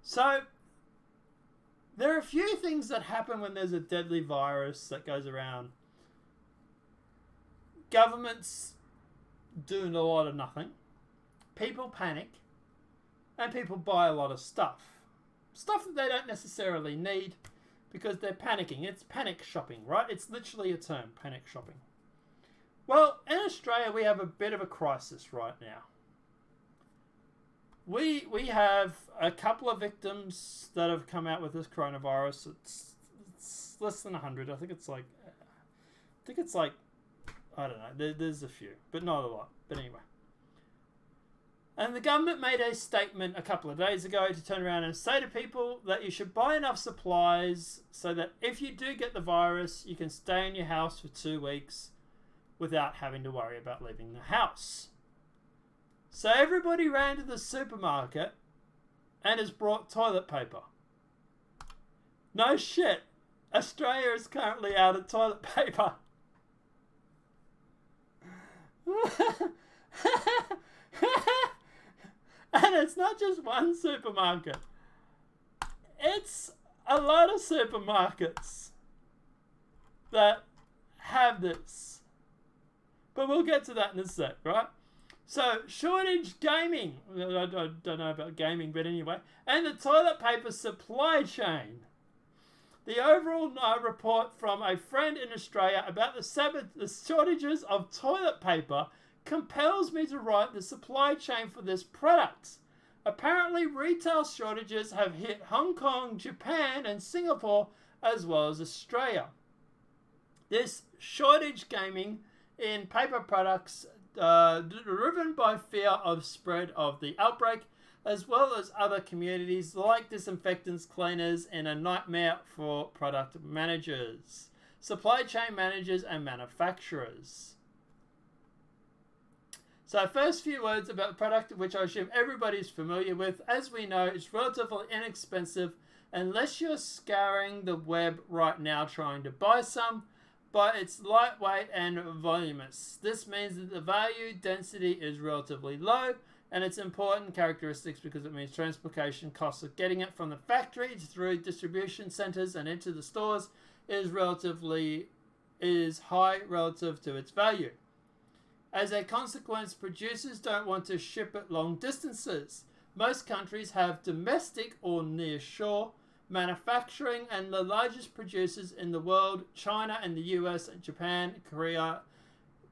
So, there are a few things that happen when there's a deadly virus that goes around. Governments doing a lot of nothing. People panic. And people buy a lot of stuff. Stuff that they don't necessarily need because they're panicking. It's panic shopping, right? It's literally a term, panic shopping. Well, in Australia, we have a bit of a crisis right now. We have a couple of victims that have come out with this coronavirus. It's less than 100. I think it's like, I don't know. There's a few, but not a lot. But anyway. And the government made a statement a couple of days ago to turn around and say to people that you should buy enough supplies so that if you do get the virus, you can stay in your house for 2 weeks without having to worry about leaving the house. So everybody ran to the supermarket and has brought toilet paper. No shit. Australia is currently out of toilet paper. And it's not just one supermarket. It's a lot of supermarkets that have this. But we'll get to that in a sec, right? So, shortage gaming. I don't know about gaming, but anyway. And the toilet paper supply chain. The overall report from a friend in Australia about the shortages of toilet paper compels me to write the supply chain for this product. Apparently, retail shortages have hit Hong Kong, Japan, and Singapore, as well as Australia. This shortage gaming in paper products driven by fear of spread of the outbreak, as well as other communities like disinfectants, cleaners, and a nightmare for product managers, supply chain managers, and manufacturers. So first few words about the product, which I assume everybody's familiar with. As we know, it's relatively inexpensive unless you're scouring the web right now trying to buy some, but it's lightweight and voluminous. This means that the value density is relatively low, and its important characteristics because it means transportation costs of getting it from the factory through distribution centers and into the stores is high relative to its value. As a consequence, producers don't want to ship it long distances. Most countries have domestic or near-shore manufacturing, and the largest producers in the world, China and the US, Japan, Korea,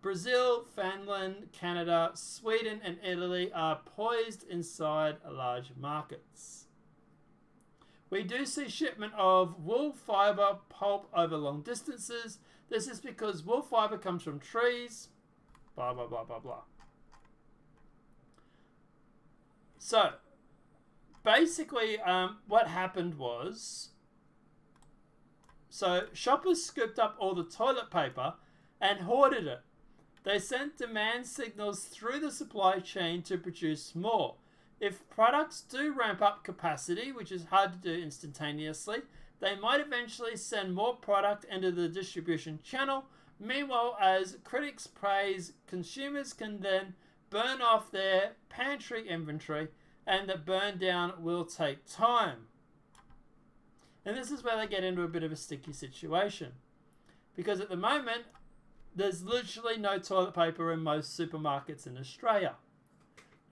Brazil, Finland, Canada, Sweden, and Italy are poised inside large markets. We do see shipment of wool fiber pulp over long distances. This is because wool fiber comes from trees, blah, blah, blah, blah, blah. So, basically, what happened was, shoppers scooped up all the toilet paper and hoarded it. They sent demand signals through the supply chain to produce more. If products do ramp up capacity, which is hard to do instantaneously, they might eventually send more product into the distribution channel. Meanwhile, as critics praise, consumers can then burn off their pantry inventory, and the burn down will take time. And this is where they get into a bit of a sticky situation. Because at the moment, there's literally no toilet paper in most supermarkets in Australia.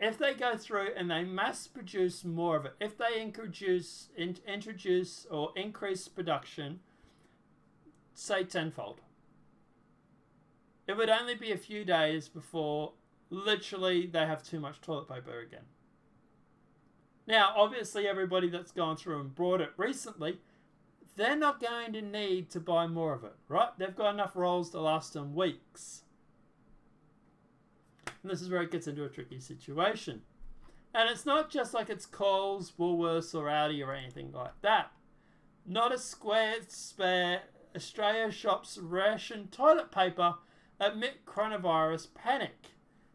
If they go through and they mass produce more of it, if they introduce or increase production, say tenfold, it would only be a few days before literally they have too much toilet paper again. Now, obviously, everybody that's gone through and bought it recently, they're not going to need to buy more of it, right? They've got enough rolls to last them weeks. And this is where it gets into a tricky situation. And it's not just like it's Coles, Woolworths, or Aldi or anything like that. Not a square spare. Australia shops ration toilet paper amid coronavirus panic.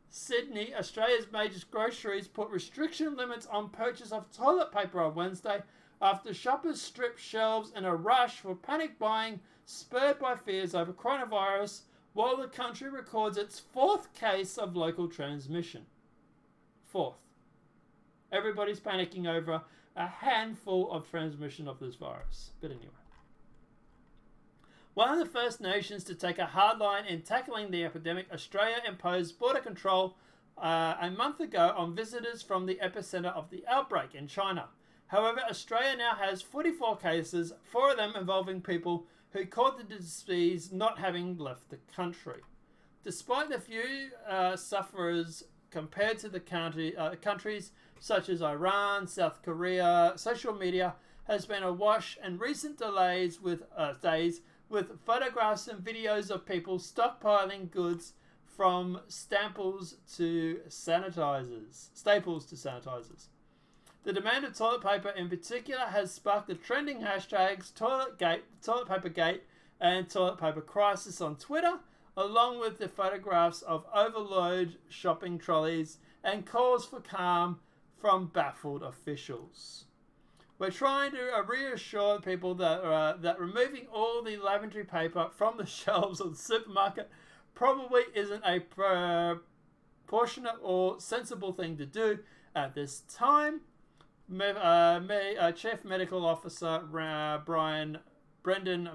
Sydney, Australia's major groceries, put restriction limits on purchase of toilet paper on Wednesday after shoppers stripped shelves in a rush for panic buying spurred by fears over coronavirus, while the country records its 4th case of local transmission. 4th. Everybody's panicking over a handful of transmission of this virus. But anyway. One of the first nations to take a hard line in tackling the epidemic, Australia imposed border control a month ago on visitors from the epicenter of the outbreak in China. However, Australia now has 44 cases, 4 of them involving people who caught the disease not having left the country. Despite the few sufferers compared to the countries such as Iran, South Korea, social media has been awash, and recent days with photographs and videos of people stockpiling goods from staples to sanitizers. The demand of toilet paper in particular has sparked the trending hashtags Toilet Paper Gate, and Toilet Paper Crisis on Twitter, along with the photographs of overload shopping trolleys and calls for calm from baffled officials. We're trying to reassure people that removing all the lavatory paper from the shelves of the supermarket probably isn't a proportionate or sensible thing to do at this time. Chief Medical Officer Brendan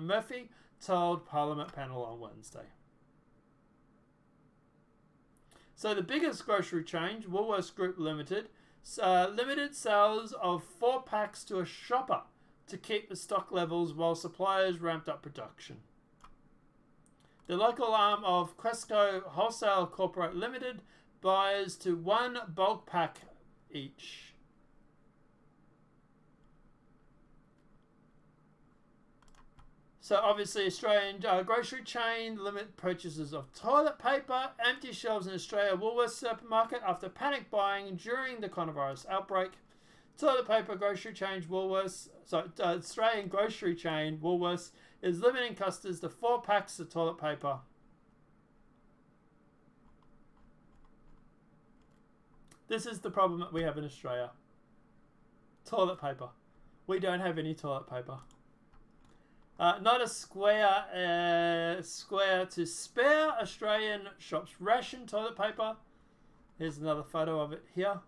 Murphy told Parliament panel on Wednesday. So the biggest grocery chain, Woolworths Group Limited, limited sales of 4 packs to a shopper to keep the stock levels while suppliers ramped up production. The local arm of Cresco Wholesale Corporate Limited buys to 1 bulk pack each. So obviously Australian grocery chain limit purchases of toilet paper, empty shelves in Australia Woolworths supermarket after panic buying during the coronavirus outbreak. Toilet paper grocery chain Australian grocery chain Woolworths is limiting customers to 4 packs of toilet paper. This is the problem that we have in Australia. Toilet paper. We don't have any toilet paper. Not a square to spare. Australian shops ration toilet paper. Here's another photo of it here.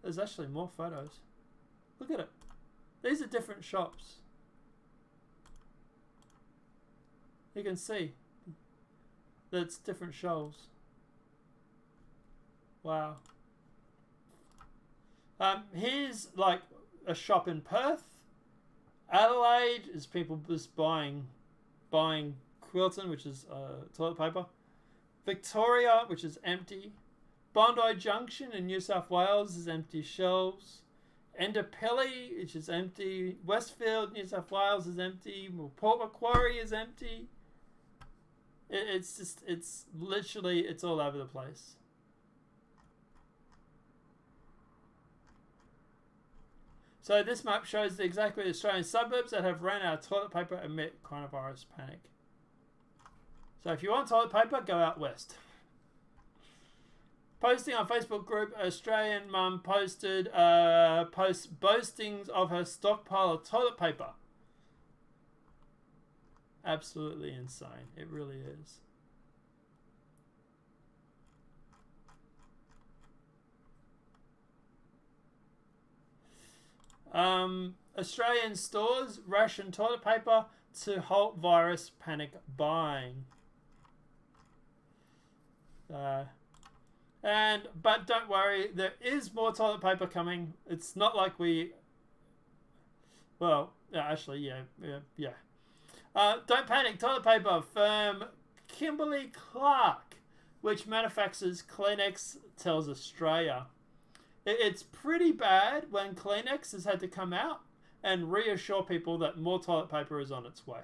There's actually more photos. Look at it. These are different shops. You can see that it's different shelves. Wow. Here's like a shop in Perth. Adelaide is people just buying Quilton, which is toilet paper. Victoria, which is empty. Bondi Junction in New South Wales is empty shelves. Endapelli, which is empty. Westfield, New South Wales is empty. Port Macquarie is empty. It's literally, it's all over the place. So this map shows exactly the Australian suburbs that have ran out of toilet paper amid coronavirus panic. So if you want toilet paper, go out west. Posting on Facebook group, Australian mum posted posts boastings of her stockpile of toilet paper. Absolutely insane. It really is. Australian stores ration toilet paper to halt virus panic buying. But don't worry, there is more toilet paper coming. It's not like we... Well, actually, yeah. Don't panic, toilet paper firm Kimberly-Clark, which manufactures Kleenex, tells Australia. It's pretty bad when Kleenex has had to come out and reassure people that more toilet paper is on its way.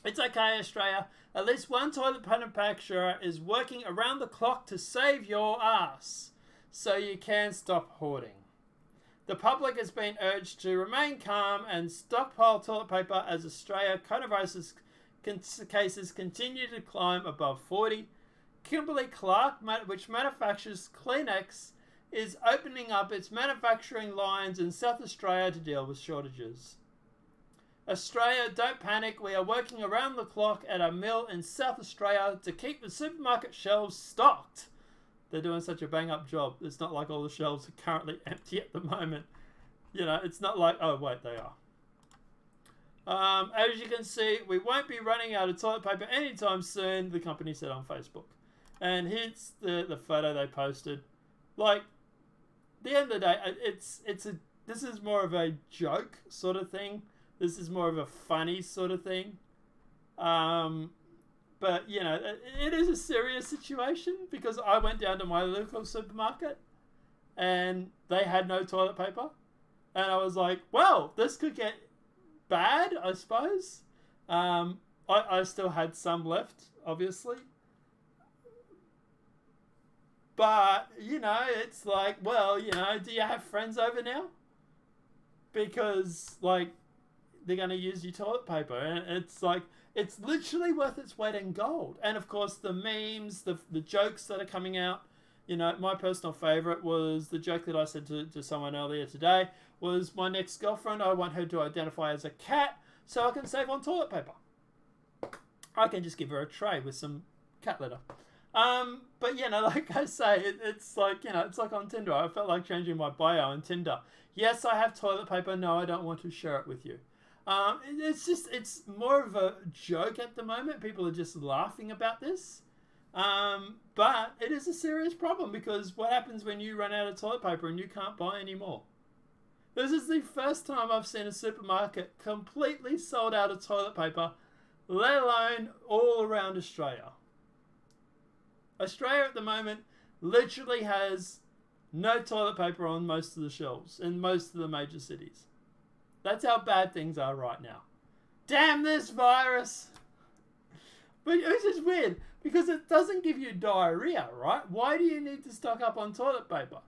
It's okay, Australia. At least one toilet manufacturer is working around the clock to save your ass, so you can stop hoarding. The public has been urged to remain calm and stockpile toilet paper as Australia coronavirus cases continue to climb above 40. Kimberly-Clark, which manufactures Kleenex, is opening up its manufacturing lines in South Australia to deal with shortages. Australia, don't panic. We are working around the clock at a mill in South Australia to keep the supermarket shelves stocked, They're doing such a bang-up job. It's not like all the shelves are currently empty at the moment. You know, it's not like, oh, wait, they are. As you can see, we won't be running out of toilet paper anytime soon, the company said on Facebook. And here's the photo they posted. Like, at the end of the day, this is more of a joke sort of thing. This is more of a funny sort of thing. But, you know, it is a serious situation because I went down to my local supermarket and they had no toilet paper. And I was like, well, this could get bad, I suppose. I still had some left, obviously. But, you know, it's like, well, you know, do you have friends over now? Because, like, they're going to use your toilet paper. And it's like, it's literally worth its weight in gold. And, of course, the memes, the jokes that are coming out. You know, my personal favourite was the joke that I said to someone earlier today was my next girlfriend, I want her to identify as a cat so I can save on toilet paper. I can just give her a tray with some cat litter. But, you know, like I say, it's like, you know, it's like on Tinder. I felt like changing my bio on Tinder. Yes, I have toilet paper. No, I don't want to share it with you. It's more of a joke at the moment. People are just laughing about this. But it is a serious problem because what happens when you run out of toilet paper and you can't buy any more? This is the first time I've seen a supermarket completely sold out of toilet paper, let alone all around Australia. Australia at the moment literally has no toilet paper on most of the shelves in most of the major cities. That's how bad things are right now. Damn this virus! But it's just weird because it doesn't give you diarrhea, right? Why do you need to stock up on toilet paper?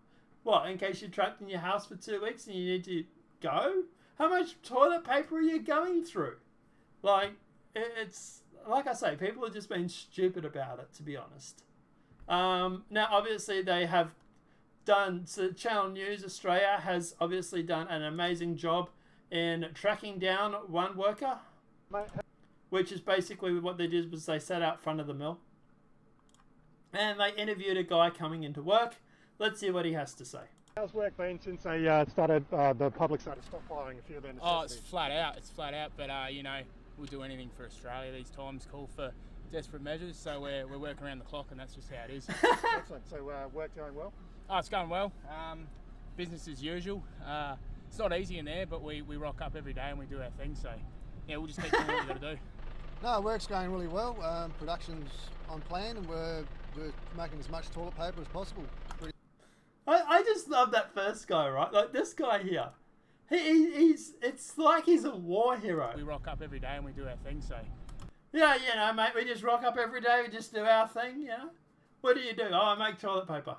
What, in case you're trapped in your house for 2 weeks and you need to go? How much toilet paper are you going through? Like, it's, like I say, people are just being stupid about it, to be honest. Now, obviously, they have done, so Channel News Australia has obviously done an amazing job in tracking down one worker, which is basically what they did was they sat out front of the mill and they interviewed a guy coming into work. Let's see what he has to say. How's work been since they started, the public started stockpiling a few of their necessities? Oh, it's flat out, but you know, we'll do anything for Australia. These times call for desperate measures, so we're working around the clock, and that's just how it is. Excellent. So work going well? Oh, it's going well. Business as usual. It's not easy in there, but we rock up every day and we do our thing, so yeah, we'll just keep doing what we've got to do. No, work's going really well. Production's on plan and we're making as much toilet paper as possible. I just love that first guy, right? Like this guy here. It's like he's a war hero. We rock up every day and we do our thing, so. Yeah, you know, mate, we just rock up every day, we just do our thing, you know? What do you do? Oh, I make toilet paper.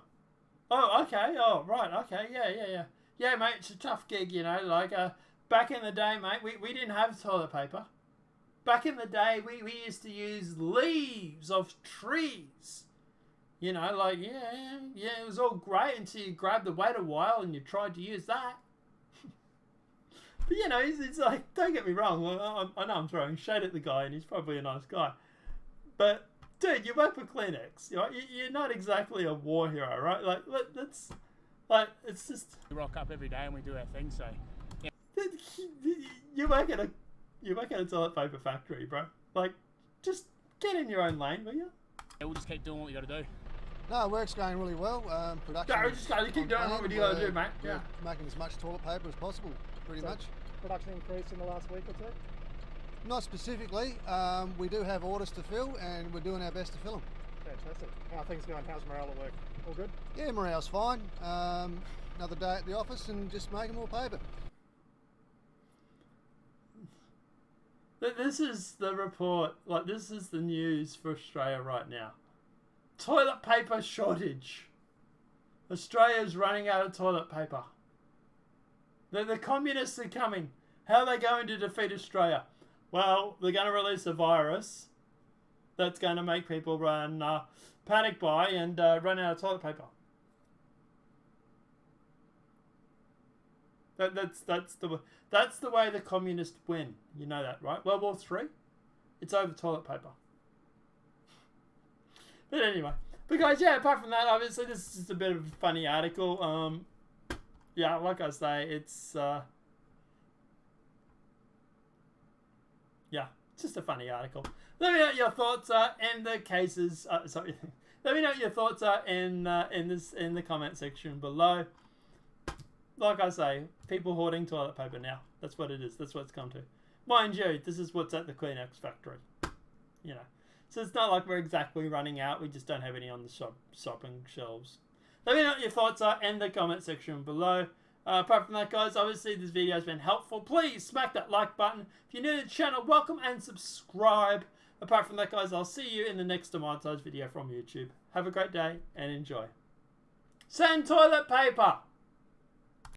Oh, okay. Oh, right, okay. Yeah. Yeah, mate, it's a tough gig, you know, like, back in the day, mate, we didn't have toilet paper. Back in the day, we used to use leaves of trees. You know, like, yeah, it was all great until you grabbed the weight a while and you tried to use that. But, you know, it's like, don't get me wrong, I know I'm throwing shade at the guy and he's probably a nice guy. But, dude, you work for Kleenex. You're not exactly a war hero, right? Like, let's, like, it's just... We rock up every day and we do our thing, so... Yeah. You work at a toilet paper factory, bro. Like, just get in your own lane, will you? Yeah, we'll just keep doing what we got to do. No, work's going really well. Production. No, just gotta keep doing what you gotta do, mate. Yeah. Making as much toilet paper as possible, pretty much. Production increased in the last week or two? Not specifically. We do have orders to fill and we're doing our best to fill them. Fantastic. How are things going? How's morale at work? All good? Yeah, morale's fine. Another day at the office and just making more paper. This is the report, like this is the news for Australia right now. Toilet paper shortage. Australia's running out of toilet paper. The communists are coming. How are they going to defeat Australia? Well, they're going to release a virus that's going to make people run panic buy and run out of toilet paper. That's the way the communists win. You know that, right? World War III, it's over toilet paper. But anyway, But guys, yeah, apart from that, obviously this is just a bit of a funny article. Yeah, like I say, it's yeah, it's just a funny article. Let me know what your thoughts are in the cases. Sorry, let me know what your thoughts are in the comment section below. Like I say, people hoarding toilet paper now. That's what it is. That's what it's come to. Mind you, this is what's at the Kleenex factory. You know. So it's not like we're exactly running out. We just don't have any on the shopping shelves. Let me know what your thoughts are in the comment section below. Apart from that, guys, obviously this video has been helpful. Please smack that like button. If you're new to the channel, welcome and subscribe. Apart from that, guys, I'll see you in the next demonetized video from YouTube. Have a great day and enjoy. Send toilet paper!